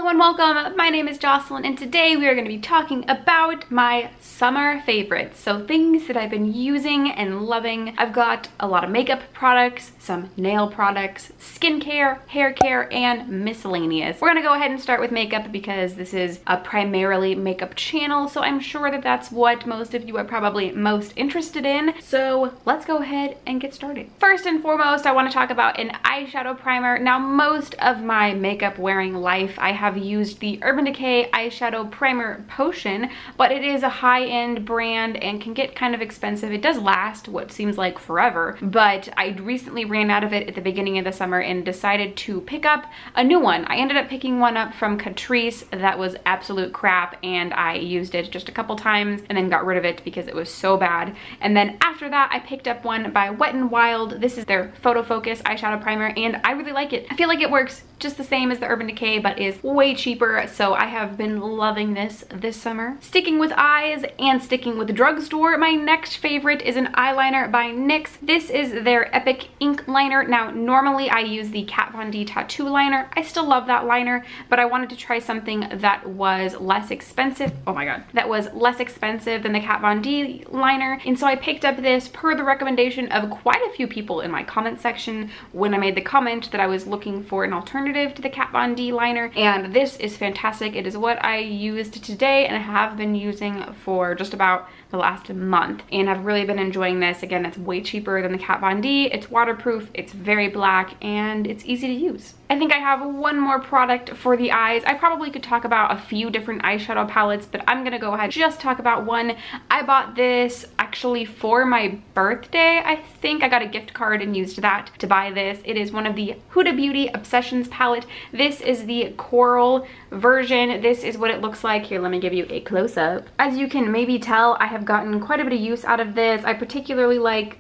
Hello and welcome. My name is Jocelyn and today we are going to be talking about my summer favorites. So things that I've been using and loving. I've got a lot of makeup products, some nail products, skincare, hair care, and miscellaneous. We're going to go ahead and start with makeup because this is a primarily makeup channel, so I'm sure that that's what most of you are probably most interested in. So let's go ahead and get started. First and foremost, I want to talk about an eyeshadow primer. Now, most of my makeup wearing life, I have used the Urban Decay eyeshadow primer potion, but it is a high-end brand and can get kind of expensive. It does last what seems like forever, but I recently ran out of it at the beginning of the summer and decided to pick up a new one. I ended up picking one up from Catrice that was absolute crap, and I used it just a couple times and then got rid of it because it was so bad. And then after that, I picked up one by Wet n Wild. This is their Photo Focus eyeshadow primer, and I really like it. I feel like it works just the same as the Urban Decay, but is way cheaper, so I have been loving this summer. Sticking with eyes and sticking with drugstore, my next favorite is an eyeliner by NYX. This is their Epic Ink Liner. Now, normally I use the Kat Von D tattoo liner. I still love that liner, but I wanted to try something that was less expensive. Oh my god. That was less expensive than the Kat Von D liner, and so I picked up this per the recommendation of quite a few people in my comment section when I made the comment that I was looking for an alternative to the Kat Von D liner, and this is fantastic. It is what I used today and I have been using for just about the last month, and I've really been enjoying this. Again, it's way cheaper than the Kat Von D. It's waterproof, it's very black, and it's easy to use. I think I have one more product for the eyes. I probably could talk about a few different eyeshadow palettes, but I'm gonna go ahead and just talk about one. I bought this actually for my birthday. I think I got a gift card and used that to buy this. It is one of the Huda Beauty Obsessions palette. This is the coral version. This is what it looks like. Here, let me give you a close-up. As you can maybe tell, I have gotten quite a bit of use out of this. I particularly like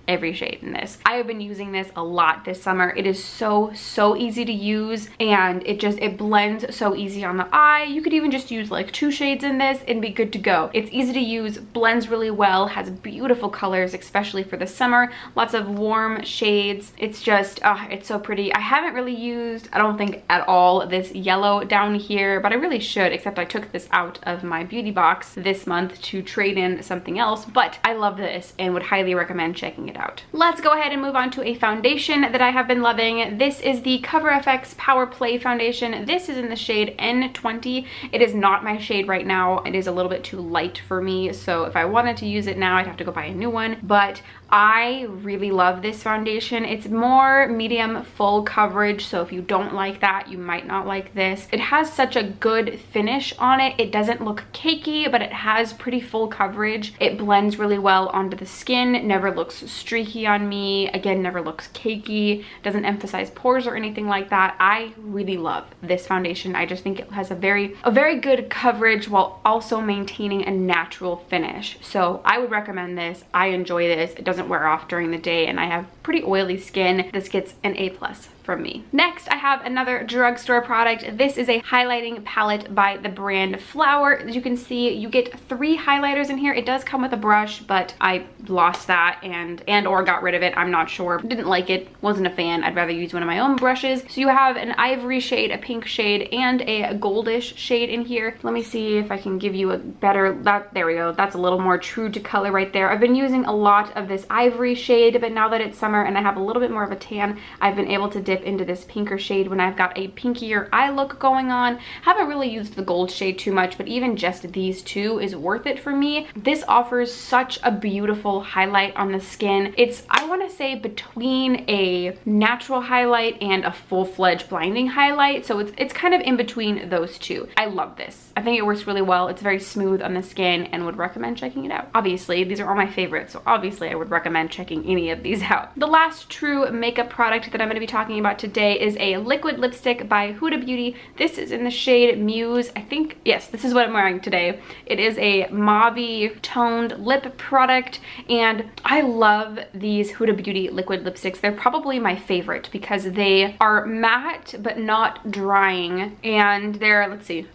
every shade in this. I have been using this a lot this summer. It is so easy to use, and it blends so easy on the eye. You could even just use like 2 shades in this and be good to go. It's easy to use, blends really well, has beautiful colors, especially for the summer. Lots of warm shades. It's just, it's so pretty. I haven't really used, I don't think at all, this yellow down here, but I really should, except I took this out of my beauty box this month to trade in something else, but I love this and would highly recommend checking it out. Let's go ahead and move on to a foundation that I have been loving. This is the Cover FX Power Play foundation. This is in the shade N20. It is not my shade right now. It is a little bit too light for me, so if I wanted to use it now, I'd have to go buy a new one, but I really love this foundation. It's more medium full coverage, so if you don't like that, you might not like this. It has such a good finish on it. It doesn't look cakey, but it has pretty full coverage. It blends really well onto the skin, never looks streaky on me, again, never looks cakey, doesn't emphasize pores or anything like that. I really love this foundation. I just think it has a very good coverage while also maintaining a natural finish. So I would recommend this. I enjoy this. It doesn't wear off during the day, and I have pretty oily skin. This gets an A+ from me. Next, I have another drugstore product. This is a highlighting palette by the brand Flower. As you can see, you get 3 highlighters in here. It does come with a brush, but I lost that and or got rid of it. I'm not sure. Didn't like it. Wasn't a fan. I'd rather use one of my own brushes. So you have an ivory shade, a pink shade, and a goldish shade in here. Let me see if I can give you a better, there we go. That's a little more true to color right there. I've been using a lot of this ivory shade, but now that it's summer and I have a little bit more of a tan, I've been able to dip into this pinker shade when I've got a pinkier eye look going on. Haven't really used the gold shade too much, but even just these 2 is worth it for me. This offers such a beautiful highlight on the skin. It's, I want to say, between a natural highlight and a full-fledged blinding highlight, so it's kind of in between those 2. I love this. I think it works really well. It's very smooth on the skin and would recommend checking it out. Obviously, these are all my favorites, so obviously I would recommend checking any of these out. The last true makeup product that I'm going to be talking about today is a liquid lipstick by Huda Beauty. This is in the shade Muse. I think, yes, this is what I'm wearing today. It is a mauve toned lip product, and I love these Huda Beauty liquid lipsticks. They're probably my favorite because they are matte but not drying, and they're, let's see,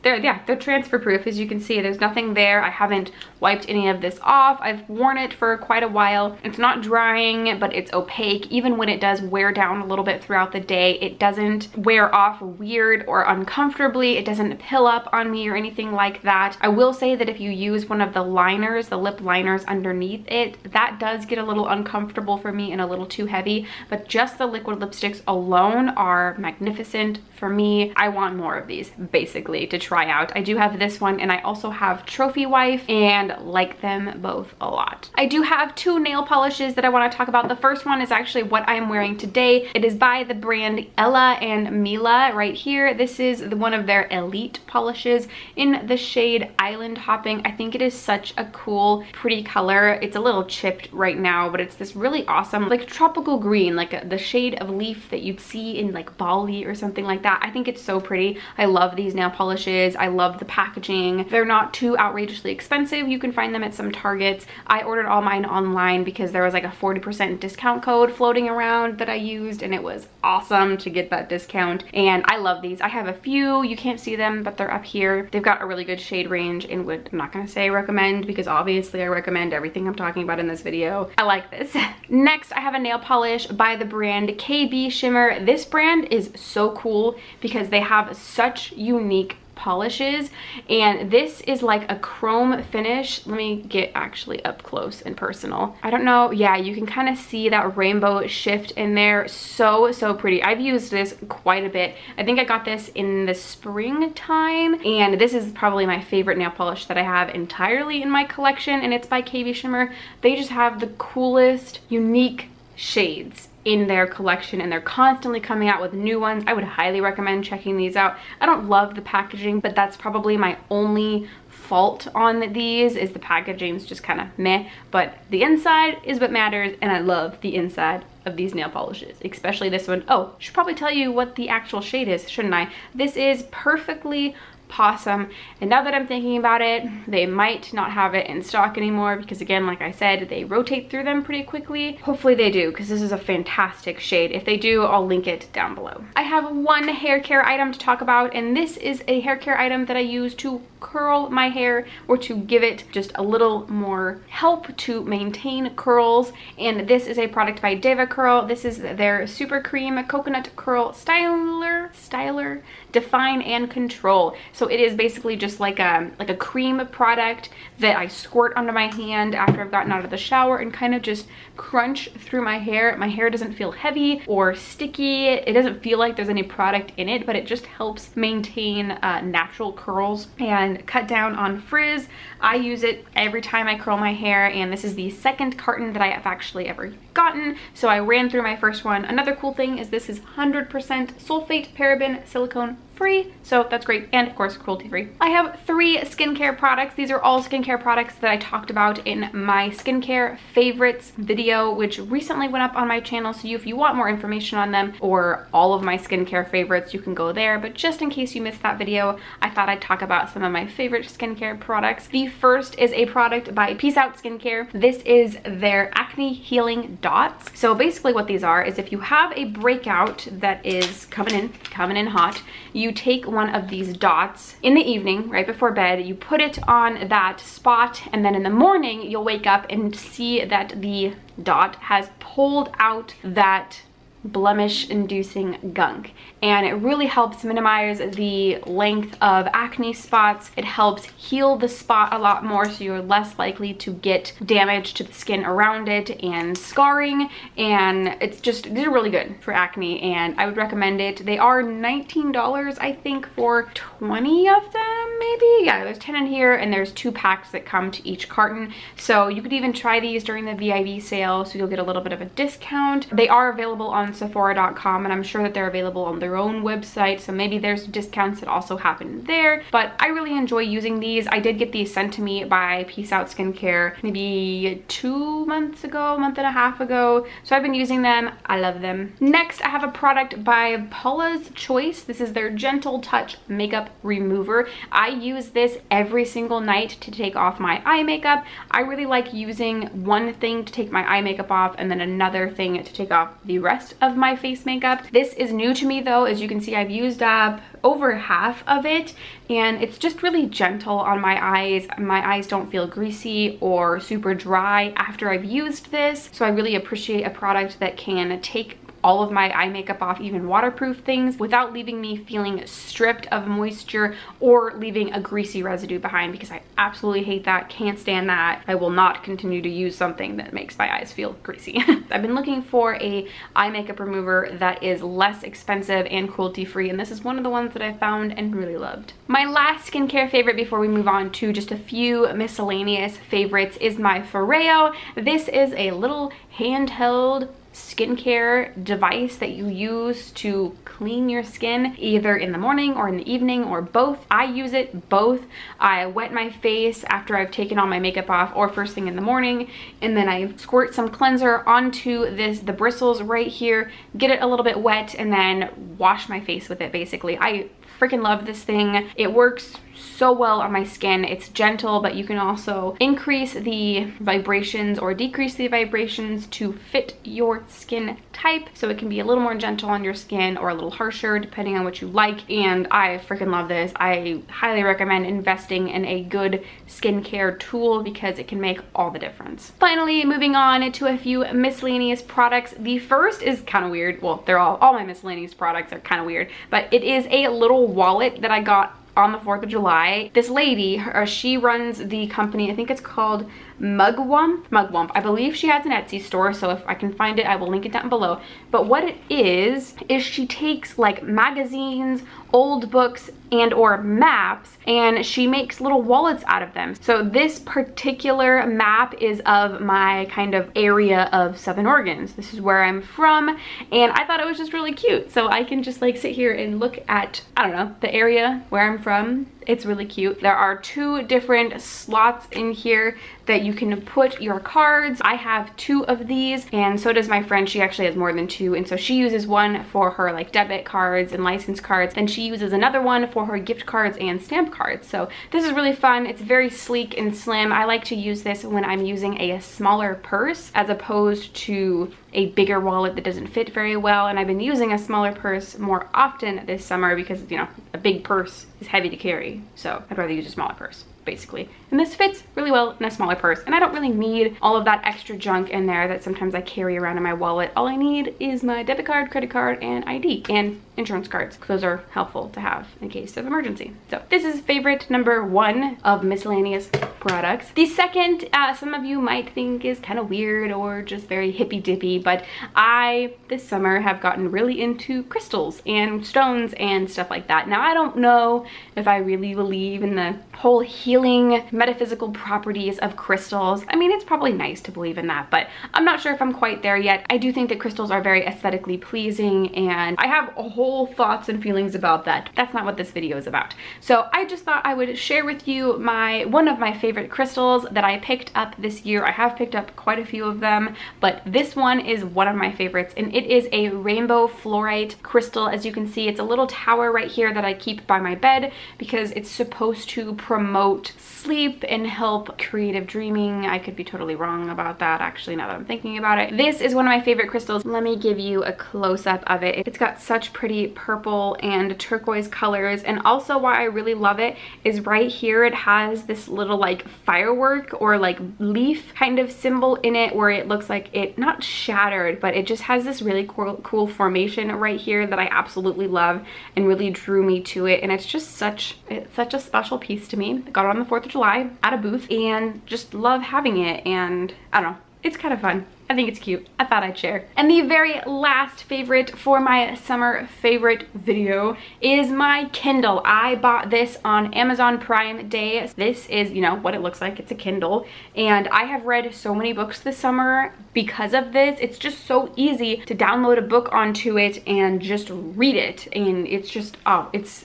they're transfer proof. As you can see, there's nothing there. I haven't wiped any of this off. I've worn it for quite a while. It's not drying, but it's opaque. Even when it does wear down a little bit throughout the day, it doesn't wear off weird or uncomfortably. It doesn't pill up on me or anything like that. I will say that if you use one of the liners, the lip liners underneath it, that does get a little uncomfortable for me and a little too heavy, but just the liquid lipsticks alone are magnificent for me. I want more of these basically to try out. I do have this one, and I also have Trophy Wife, and like them both a lot. I do have two nail polishes that I want to talk about. The first one is actually what I'm wearing today. It is by the brand Ella and Mila right here. This is one of their elite polishes in the shade Island Hopping. I think it is such a cool, pretty color. It's a little chipped right now, but it's this really awesome, like tropical green, like the shade of leaf that you'd see in like Bali or something like that. I think it's so pretty. I love these nail polishes. I love the packaging. They're not too outrageously expensive. You can find them at some Targets. I ordered all mine online because there was like a 40% discount code floating around that I used, and it was awesome to get that discount. And I love these. I have a few. You can't see them, but they're up here. They've got a really good shade range, and I'm not gonna say recommend because obviously I recommend everything I'm talking about in this video. I like this. Next, I have a nail polish by the brand KB Shimmer. This brand is so cool because they have such unique polishes, and this is like a chrome finish. Let me get actually up close and personal. I don't know, yeah, you can kind of see that rainbow shift in there. So pretty. I've used this quite a bit. I think I got this in the springtime, and this is probably my favorite nail polish that I have entirely in my collection, and it's by KB Shimmer. They just have the coolest, unique shades in their collection, and they're constantly coming out with new ones. I would highly recommend checking these out. I don't love the packaging, but that's probably my only fault on these, is the packaging's just kind of meh, but the inside is what matters, and I love the inside of these nail polishes, especially this one. Oh, should probably tell you what the actual shade is, shouldn't I? This is Perfectly Possum, and now that I'm thinking about it, they might not have it in stock anymore because, again, like I said, they rotate through them pretty quickly. Hopefully they do, because this is a fantastic shade. If they do, I'll link it down below. I have one hair care item to talk about, and this is a hair care item that I use to curl my hair, or to give it just a little more help to maintain curls, and this is a product by Deva Curl. This is their Super Cream Coconut Curl Styler Define and Control. So it is basically just like a cream product that I squirt onto my hand after I've gotten out of the shower and kind of just crunch through my hair. My hair doesn't feel heavy or sticky. It doesn't feel like there's any product in it, but it just helps maintain natural curls and cut down on frizz. I use it every time I curl my hair, and this is the second carton that I have actually ever gotten. So I ran through my first one. Another cool thing is this is 100% sulfate, paraben, silicone free, so that's great, and of course cruelty free. I have 3 skincare products. These are all skincare products that I talked about in my skincare favorites video, which recently went up on my channel, so if you want more information on them or all of my skincare favorites, you can go there. But just in case you missed that video, I thought I'd talk about some of my favorite skincare products. The first is a product by Peace Out Skincare. This is their Acne Healing Dots. So basically what these are is, if you have a breakout that is coming in hot, you take one of these dots in the evening right before bed, you put it on that spot, and then in the morning you'll wake up and see that the dot has pulled out that blemish inducing gunk, and it really helps minimize the length of acne spots. It helps heal the spot a lot more, so you're less likely to get damage to the skin around it and scarring, and these are really good for acne, and I would recommend it. They are $19, I think, for 20 of them, maybe. Yeah, there's 10 in here, and there's 2 packs that come to each carton, so you could even try these during the VIV sale, so you'll get a little bit of a discount. They are available on Sephora.com, and I'm sure that they're available on their own website, so maybe there's discounts that also happen there, but I really enjoy using these. I did get these sent to me by Peace Out Skincare maybe 2 months ago, month and a half ago, so I've been using them. I love them. Next, I have a product by Paula's Choice. This is their Gentle Touch Makeup Remover. I use this every single night to take off my eye makeup. I really like using one thing to take my eye makeup off and then another thing to take off the rest of my face makeup. This is new to me though. As you can see, I've used up over half of it, and it's just really gentle on my eyes. My eyes don't feel greasy or super dry after I've used this, so I really appreciate a product that can take all of my eye makeup off, even waterproof things, without leaving me feeling stripped of moisture or leaving a greasy residue behind, because I absolutely hate that, can't stand that. I will not continue to use something that makes my eyes feel greasy. I've been looking for a eye makeup remover that is less expensive and cruelty-free, and this is one of the ones that I found and really loved. My last skincare favorite before we move on to just a few miscellaneous favorites is my Foreo. This is a little handheld skincare device that you use to clean your skin either in the morning or in the evening or both. I use it both. I wet my face after I've taken all my makeup off or first thing in the morning, and then I squirt some cleanser onto the bristles right here, get it a little bit wet, and then wash my face with it basically. I freaking love this thing. It works so well on my skin. It's gentle, but you can also increase the vibrations or decrease the vibrations to fit your skin type, so it can be a little more gentle on your skin or a little harsher depending on what you like, and I freaking love this. I highly recommend investing in a good skincare tool because it can make all the difference. Finally, moving on to a few miscellaneous products. The first is kind of weird. Well, they're all my miscellaneous products are kind of weird, but it is a little wallet that I got on the 4th of July. This lady, she runs the company, I think it's called MugWump. I believe she has an Etsy store, so if I can find it, I will link it down below. But what it is she takes like magazines, old books, and or maps, and she makes little wallets out of them. So this particular map is of my kind of area of Southern Oregon. This is where I'm from, and I thought it was just really cute. So I can just like sit here and look at, I don't know, the area where I'm from. It's really cute. There are 2 different slots in here that you can put your cards. I have 2 of these, and so does my friend. She actually has more than 2, and so she uses one for her like debit cards and license cards, then she uses another one for her gift cards and stamp cards. So this is really fun. It's very sleek and slim. I like to use this when I'm using a smaller purse as opposed to a bigger wallet that doesn't fit very well, and I've been using a smaller purse more often this summer because, you know, a big purse is heavy to carry, so I'd rather use a smaller purse basically. And this fits really well in a smaller purse, and I don't really need all of that extra junk in there that sometimes I carry around in my wallet. All I need is my debit card, credit card, and ID, and insurance cards. Those are helpful to have in case of emergency. So this is favorite number 1 of miscellaneous products. The second, some of you might think is kind of weird or just very hippy dippy, but I this summer have gotten really into crystals and stones and stuff like that. Now I don't know if I really believe in the whole healing metaphysical properties of crystals. I mean, it's probably nice to believe in that, but I'm not sure if I'm quite there yet. I do think that crystals are very aesthetically pleasing, and I have a whole thoughts and feelings about that. That's not what this video is about. So I just thought I would share with you one of my favorite crystals that I picked up this year. I have picked up quite a few of them, but this one is one of my favorites, and it is a rainbow fluorite crystal. As you can see, it's a little tower right here that I keep by my bed because it's supposed to promote sleep and help creative dreaming. I could be totally wrong about that, actually, now that I'm thinking about it. This is one of my favorite crystals. Let me give you a close-up of it. It's got such pretty purple and turquoise colors, and also why I really love it is right here it has this little like firework or like leaf kind of symbol in it where it looks like it not shattered, but it just has this really cool formation right here that I absolutely love and really drew me to it. And it's just such a special piece to me. I got it on the 4th of July at a booth and just love having it, and I don't know, it's kind of fun. I think it's cute. I thought I'd share. And the very last favorite for my summer favorite video is my Kindle. I bought this on Amazon Prime Day. This is, you know, what it looks like. It's a Kindle. And I have read so many books this summer because of this. It's just so easy to download a book onto it and just read it. And it's just, oh, it's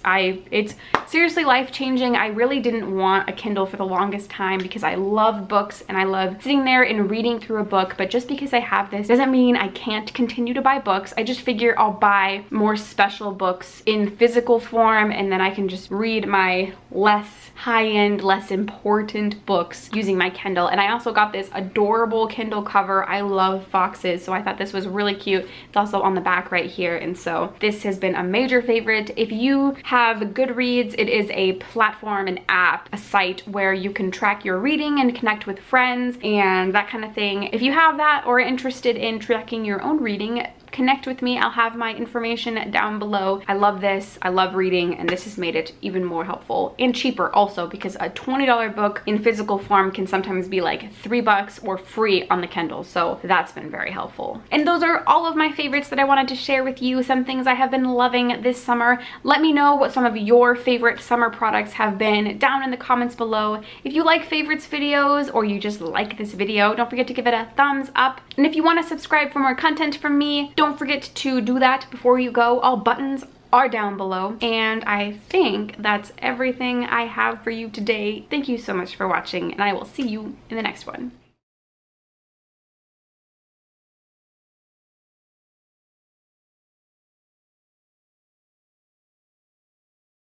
seriously life-changing. I really didn't want a Kindle for the longest time because I love books and I love sitting there and reading through a book, but just because I have this doesn't mean I can't continue to buy books. I just figure I'll buy more special books in physical form, and then I can just read my less high-end, less important books using my Kindle. And I also got this adorable Kindle cover. I love foxes, so I thought this was really cute. It's also on the back right here, and so this has been a major favorite. If you have Goodreads, it is a platform, an app, a site where you can track your reading and connect with friends and that kind of thing. If you have that or are interested in tracking your own reading, connect with me. I'll have my information down below. I love this. I love reading, and this has made it even more helpful and cheaper also, because a $20 book in physical form can sometimes be like $3 or free on the Kindle. So that's been very helpful. And those are all of my favorites that I wanted to share with you. Some things I have been loving this summer. Let me know what some of your favorite summer products have been down in the comments below. If you like favorites videos or you just like this video, don't forget to give it a thumbs up. And if you want to subscribe for more content from me, don't forget to do that before you go. All buttons are down below. And I think that's everything I have for you today. Thank you so much for watching, and I will see you in the next one.